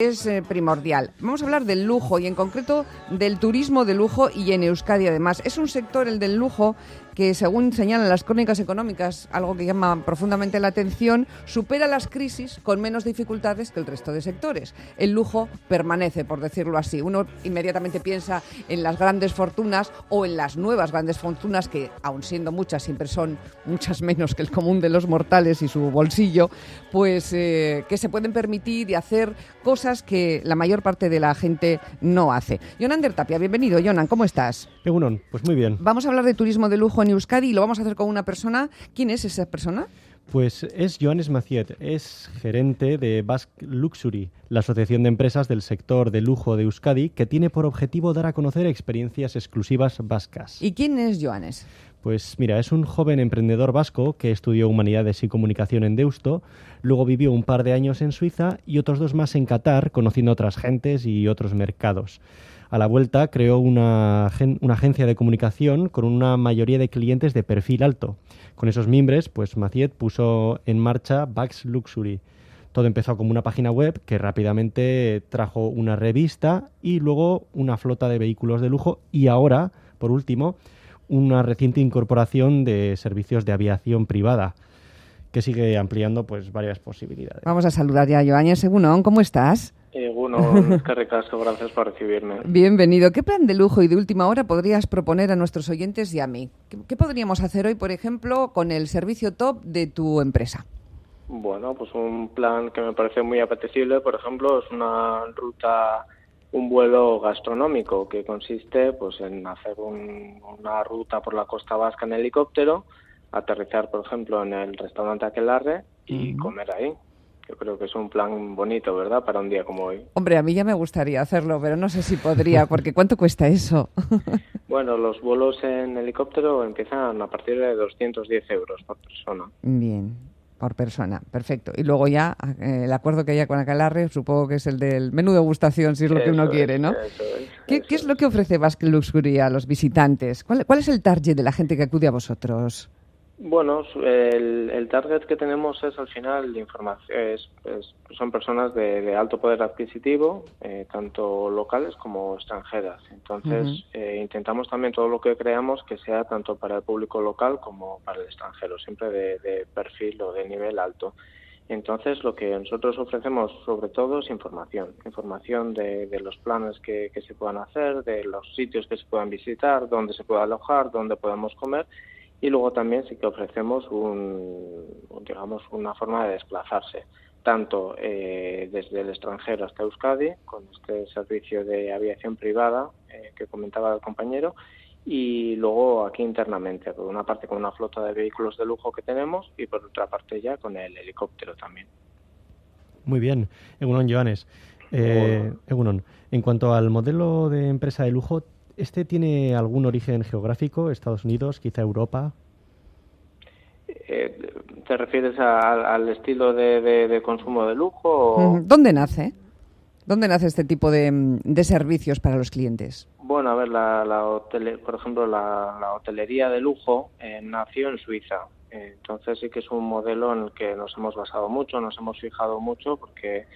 Es primordial. Vamos a hablar del lujo y en concreto del turismo de lujo y en Euskadi además. Es un sector, el del lujo, que según señalan las crónicas económicas, algo que llama profundamente la atención, supera las crisis con menos dificultades que el resto de sectores. El lujo permanece, por decirlo así. Uno inmediatamente piensa en las grandes fortunas o en las nuevas grandes fortunas que, aun siendo muchas, siempre son muchas menos que el común de los mortales y su bolsillo, pues que se pueden permitir y hacer cosas que la mayor parte de la gente no hace. Jonan Tapia, bienvenido. Jonan, ¿cómo estás? Egunon, pues muy bien. Vamos a hablar de turismo de lujo en Euskadi y lo vamos a hacer con una persona. ¿Quién es esa persona? Pues es Joanes Maciet, es gerente de Basque Luxury, la asociación de empresas del sector de lujo de Euskadi, que tiene por objetivo dar a conocer experiencias exclusivas vascas. ¿Y quién es Joanes? Pues mira, es un joven emprendedor vasco que estudió Humanidades y Comunicación en Deusto, luego vivió un par de años en Suiza y otros 2 más en Qatar, conociendo otras gentes y otros mercados. A la vuelta creó una agencia de comunicación con una mayoría de clientes de perfil alto. Con esos mimbres, pues Maciet puso en marcha Basque Luxury. Todo empezó como una página web que rápidamente trajo una revista y luego una flota de vehículos de lujo y ahora, por último, una reciente incorporación de servicios de aviación privada que sigue ampliando pues varias posibilidades. Vamos a saludar ya a Joanes. Egunon, ¿cómo estás? Egunon, qué ricasco, gracias por recibirme. Bienvenido. ¿Qué plan de lujo y de última hora podrías proponer a nuestros oyentes y a mí? ¿Qué podríamos hacer hoy, por ejemplo, con el servicio top de tu empresa? Bueno, pues un plan que me parece muy apetecible, por ejemplo, es un vuelo gastronómico que consiste pues en hacer una ruta por la costa vasca en helicóptero, aterrizar, por ejemplo, en el restaurante Aquelarre y comer ahí. Yo creo que es un plan bonito, ¿verdad?, para un día como hoy. Hombre, a mí ya me gustaría hacerlo, pero no sé si podría, porque ¿cuánto cuesta eso? Bueno, los vuelos en helicóptero empiezan a partir de 210 euros por persona. Bien, por persona, perfecto. Y luego ya, el acuerdo que haya con Aquelarre, supongo que es el del menú degustación, si es lo que uno quiere, ¿no? ¿Qué es lo que ofrece Basque Luxury a los visitantes? ¿Cuál es el target de la gente que acude a vosotros? Bueno, el target que tenemos es al final de información, son personas de alto poder adquisitivo, tanto locales como extranjeras. Entonces, intentamos también todo lo que creamos que sea tanto para el público local como para el extranjero, siempre de perfil o de nivel alto. Entonces, lo que nosotros ofrecemos sobre todo es información de los planes que se puedan hacer, de los sitios que se puedan visitar, dónde se puede alojar, dónde podemos comer. Y luego también sí que ofrecemos una forma de desplazarse, tanto desde el extranjero hasta Euskadi, con este servicio de aviación privada que comentaba el compañero, y luego aquí internamente, por una parte con una flota de vehículos de lujo que tenemos y por otra parte ya con el helicóptero también. Muy bien. Egunon, Joanes. Egunon. En cuanto al modelo de empresa de lujo, ¿este tiene algún origen geográfico? ¿Estados Unidos, quizá Europa? ¿Te refieres al estilo de consumo de lujo? O... ¿Dónde nace? ¿Dónde nace este tipo de servicios para los clientes? Bueno, a ver, por ejemplo, la hotelería de lujo nació en Suiza. Entonces sí que es un modelo en el que nos hemos basado mucho, nos hemos fijado mucho porque,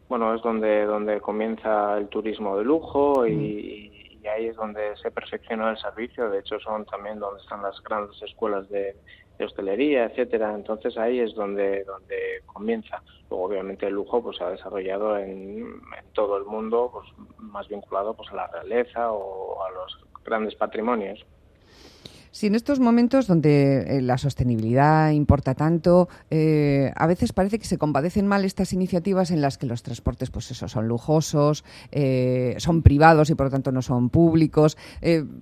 bueno, es donde comienza el turismo de lujo y ahí es donde se perfecciona el servicio. De hecho, son también donde están las grandes escuelas de hostelería, etcétera. Entonces ahí es donde comienza. Luego, obviamente, el lujo pues se ha desarrollado en todo el mundo, pues más vinculado pues a la realeza o a los grandes patrimonios. Sí, en estos momentos donde la sostenibilidad importa tanto, a veces parece que se compadecen mal estas iniciativas en las que los transportes, pues eso, son lujosos, son privados y por lo tanto no son públicos.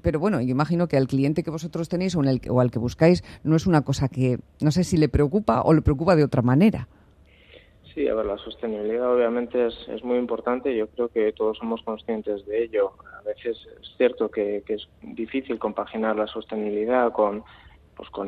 Pero bueno, yo imagino que al cliente que vosotros tenéis o al que buscáis no es una cosa que, no sé si le preocupa o le preocupa de otra manera. Sí, a ver, la sostenibilidad obviamente es muy importante. Yo creo que todos somos conscientes de ello. A veces es cierto que es difícil compaginar la sostenibilidad con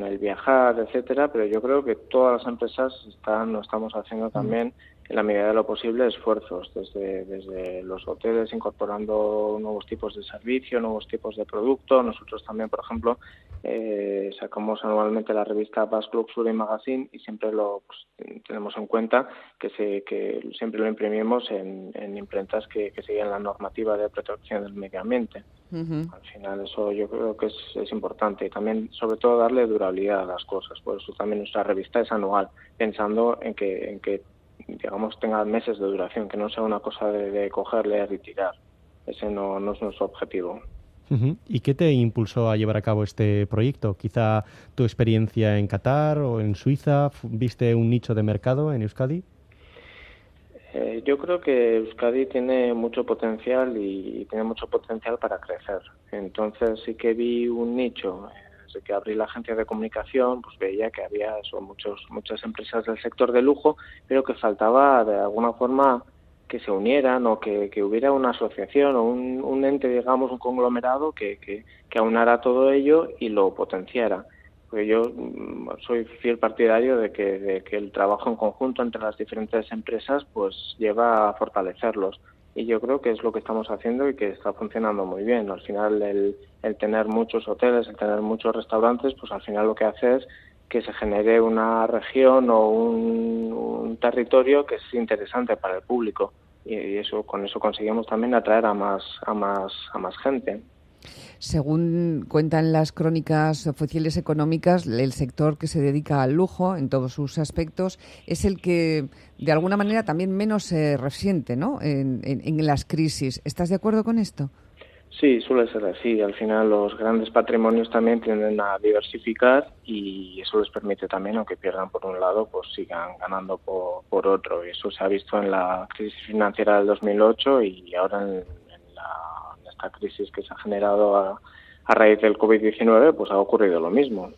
el viajar, etcétera, pero yo creo que todas las empresas lo estamos haciendo también en la medida de lo posible, esfuerzos desde los hoteles, incorporando nuevos tipos de servicio, nuevos tipos de producto. Nosotros también, por ejemplo, sacamos anualmente la revista Basque Luxury Magazine y siempre tenemos en cuenta que siempre lo imprimimos en imprentas que siguen la normativa de protección del medio ambiente. Uh-huh. Al final eso yo creo que es importante y también sobre todo darle durabilidad a las cosas. Por eso también nuestra revista es anual, pensando en que digamos tenga meses de duración, que no sea una cosa de cogerle y retirar. Ese no es nuestro objetivo. Uh-huh. ¿Y qué te impulsó a llevar a cabo este proyecto? ¿Quizá tu experiencia en Qatar o en Suiza? ¿Viste un nicho de mercado en Euskadi? Yo creo que Euskadi tiene mucho potencial y tiene mucho potencial para crecer. Entonces sí que vi un nicho. Desde que abrí la agencia de comunicación, pues veía que había muchas empresas del sector de lujo, pero que faltaba de alguna forma que se unieran o que hubiera una asociación o un ente, digamos, un conglomerado que aunara todo ello y lo potenciara. Porque yo soy fiel partidario de que el trabajo en conjunto entre las diferentes empresas pues lleva a fortalecerlos. Y yo creo que es lo que estamos haciendo y que está funcionando muy bien. Al final el tener muchos hoteles, el tener muchos restaurantes, pues al final lo que hace es que se genere una región o un territorio que es interesante para el público. Y con eso conseguimos también atraer a más gente. Según cuentan las crónicas oficiales económicas, el sector que se dedica al lujo en todos sus aspectos es el que de alguna manera también menos se resiente, ¿no? en las crisis. ¿Estás de acuerdo con esto? Sí, suele ser así. Al final los grandes patrimonios también tienden a diversificar y eso les permite también, aunque pierdan por un lado, pues sigan ganando por otro. Y eso se ha visto en la crisis financiera del 2008 y ahora en esta crisis que se ha generado a raíz del COVID-19, pues ha ocurrido lo mismo.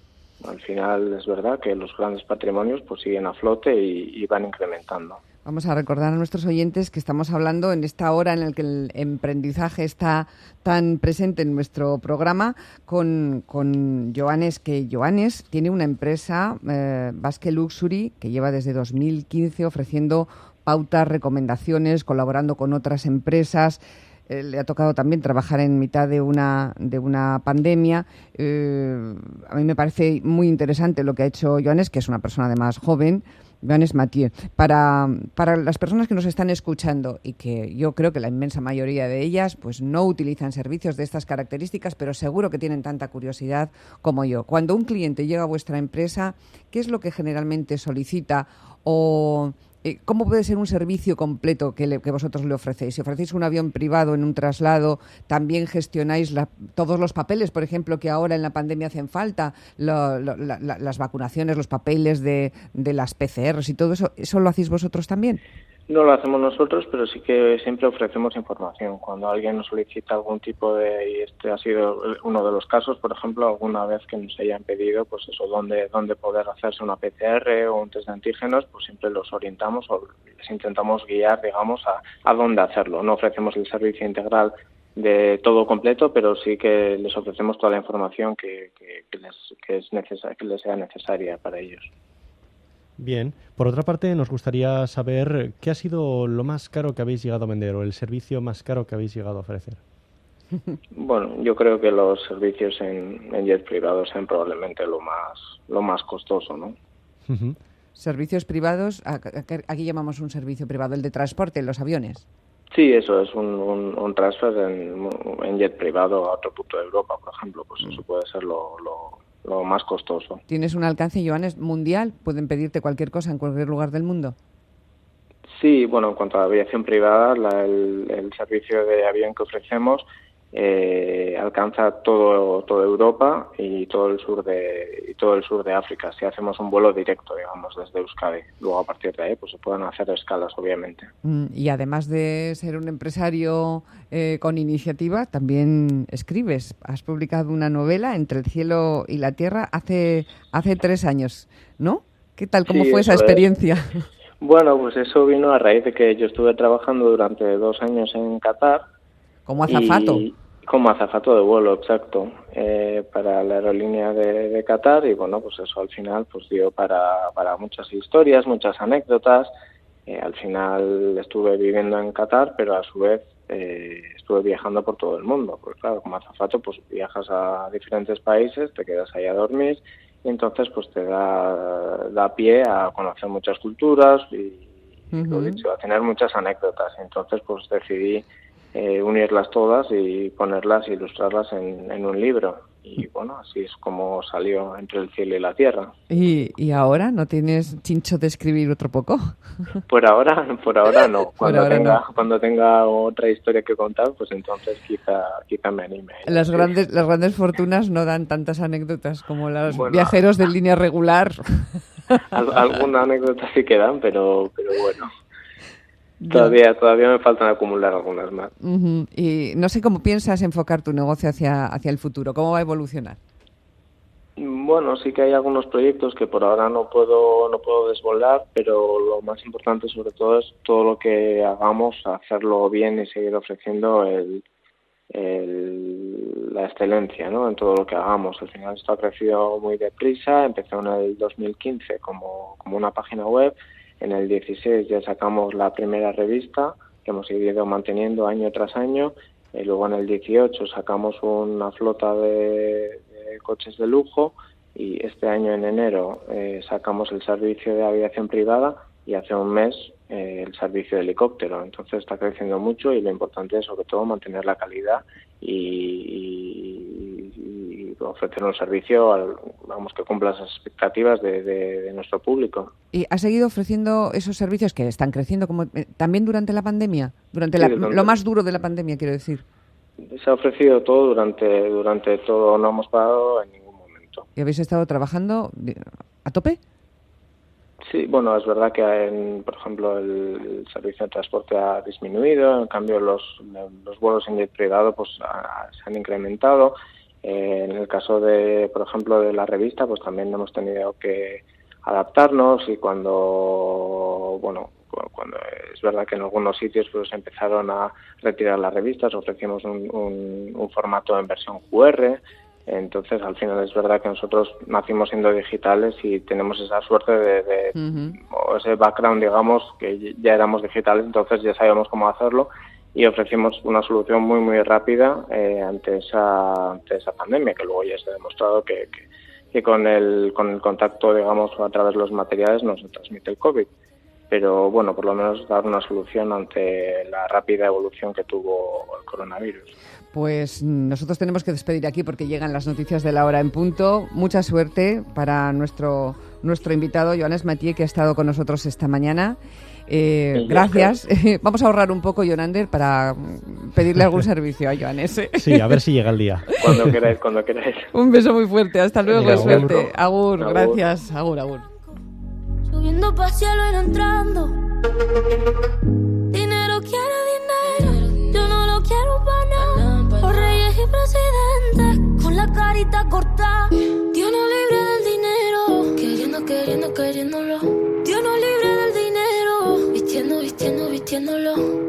Al final es verdad que los grandes patrimonios pues siguen a flote y van incrementando. Vamos a recordar a nuestros oyentes que estamos hablando en esta hora en la que el emprendizaje está tan presente en nuestro programa con Joanes, que Joanes tiene una empresa, Basque Luxury, que lleva desde 2015 ofreciendo pautas, recomendaciones, colaborando con otras empresas. Le ha tocado también trabajar en mitad de una pandemia. A mí me parece muy interesante lo que ha hecho Joanes, que es una persona además joven, Joanes Mathieu. Para las personas que nos están escuchando y que yo creo que la inmensa mayoría de ellas pues no utilizan servicios de estas características, pero seguro que tienen tanta curiosidad como yo. Cuando un cliente llega a vuestra empresa, ¿qué es lo que generalmente solicita o cómo puede ser un servicio completo que vosotros le ofrecéis? Si ofrecéis un avión privado en un traslado, también gestionáis todos los papeles, por ejemplo, que ahora en la pandemia hacen falta, las vacunaciones, los papeles de las PCRs y todo eso. ¿Eso lo hacéis vosotros también? No lo hacemos nosotros, pero sí que siempre ofrecemos información. Cuando alguien nos solicita algún tipo y este ha sido uno de los casos, por ejemplo, alguna vez que nos hayan pedido, pues eso, dónde poder hacerse una PCR o un test de antígenos, pues siempre los orientamos o les intentamos guiar, digamos, a dónde hacerlo. No ofrecemos el servicio integral de todo completo, pero sí que les ofrecemos toda la información que les sea necesaria para ellos. Bien. Por otra parte, nos gustaría saber qué ha sido lo más caro que habéis llegado a vender o el servicio más caro que habéis llegado a ofrecer. Bueno, yo creo que los servicios en jet privados sean probablemente lo más costoso, ¿no? Uh-huh. Servicios privados, aquí llamamos un servicio privado, el de transporte en los aviones. Sí, eso es un transfer en jet privado a otro punto de Europa, por ejemplo, pues eso puede ser lo más costoso. ¿Tienes un alcance, Joanes, mundial? ¿Pueden pedirte cualquier cosa en cualquier lugar del mundo? Sí, bueno, en cuanto a aviación privada, el servicio de avión que ofrecemos alcanza toda Europa y todo el sur de África. Si hacemos un vuelo directo, digamos, desde Euskadi, luego a partir de ahí pues se pueden hacer escalas, obviamente. Y además de ser un empresario con iniciativa, también escribes. Has publicado una novela, Entre el cielo y la tierra, hace 3 años, ¿no? ¿Qué tal? ¿Cómo fue esa experiencia? Bueno, pues eso vino a raíz de que yo estuve trabajando durante 2 años en Qatar. ¿Como azafato? Como azafato de vuelo, exacto, para la aerolínea de Qatar y bueno, pues eso al final pues dio para muchas historias, muchas anécdotas Al final estuve viviendo en Qatar, pero a su vez estuve viajando por todo el mundo, porque claro, como azafato pues viajas a diferentes países, te quedas ahí a dormir y entonces pues te da pie a conocer muchas culturas y lo dicho, a tener muchas anécdotas. Entonces pues decidí unirlas todas y ponerlas, ilustrarlas en un libro. Y bueno, así es como salió Entre el cielo y la tierra. ¿Y ahora no tienes chincho de escribir otro poco? Por ahora no. Cuando tenga otra historia que contar, pues entonces quizá me anime. Las grandes fortunas no dan tantas anécdotas como los viajeros de línea regular. Alguna anécdota sí quedan, pero bueno. Todavía me faltan acumular algunas más. Y no sé cómo piensas enfocar tu negocio hacia el futuro. ¿Cómo va a evolucionar? Bueno, sí que hay algunos proyectos que por ahora no puedo desvelar, pero lo más importante sobre todo es todo lo que hagamos, hacerlo bien y seguir ofreciendo la excelencia, ¿no? En todo lo que hagamos. Al final esto ha crecido muy deprisa. Empezó en el 2015 como una página web. En el 16 ya sacamos la primera revista, que hemos ido manteniendo año tras año. Luego en el 18 sacamos una flota de coches de lujo y este año en enero sacamos el servicio de aviación privada y hace un mes el servicio de helicóptero. Entonces está creciendo mucho y lo importante es sobre todo mantener la calidad y ofrecer un servicio que cumpla las expectativas de nuestro público. ¿Y has seguido ofreciendo esos servicios que están creciendo también durante la pandemia? Lo más duro de la pandemia, quiero decir. Se ha ofrecido todo durante todo, no hemos parado en ningún momento. ¿Y habéis estado trabajando a tope? Sí, bueno, es verdad que por ejemplo el servicio de transporte ha disminuido, en cambio los vuelos en jet privado pues se han incrementado. En el caso por ejemplo, de la revista, pues también hemos tenido que adaptarnos y cuando es verdad que en algunos sitios pues empezaron a retirar las revistas, ofrecimos un formato en versión QR. Entonces, al final es verdad que nosotros nacimos siendo digitales y tenemos esa suerte o ese background, digamos, que ya éramos digitales, entonces ya sabíamos cómo hacerlo y ofrecimos una solución muy, muy rápida ante esa pandemia, que luego ya se ha demostrado que con el contacto, digamos, a través de los materiales no se transmite el COVID. Pero, bueno, por lo menos dar una solución ante la rápida evolución que tuvo el coronavirus. Pues nosotros tenemos que despedir aquí porque llegan las noticias de la hora en punto. Mucha suerte para nuestro invitado, Joanes Mathieu, que ha estado con nosotros esta mañana. Gracias. Vamos a ahorrar un poco, Jonander, para pedirle algún servicio a Joanes. Sí, a ver si llega el día. Cuando queráis. Un beso muy fuerte. Hasta luego. Venga, suerte. Agur. Gracias. Agur. Subiendo pa' cielo y entrando. Dinero quiere dinero. Yo no lo quiero para nada. Los reyes y presidentes con la carita cortada. Dios no libre del dinero. Queriéndolo. Dios no libre del dinero. Vistiéndolo.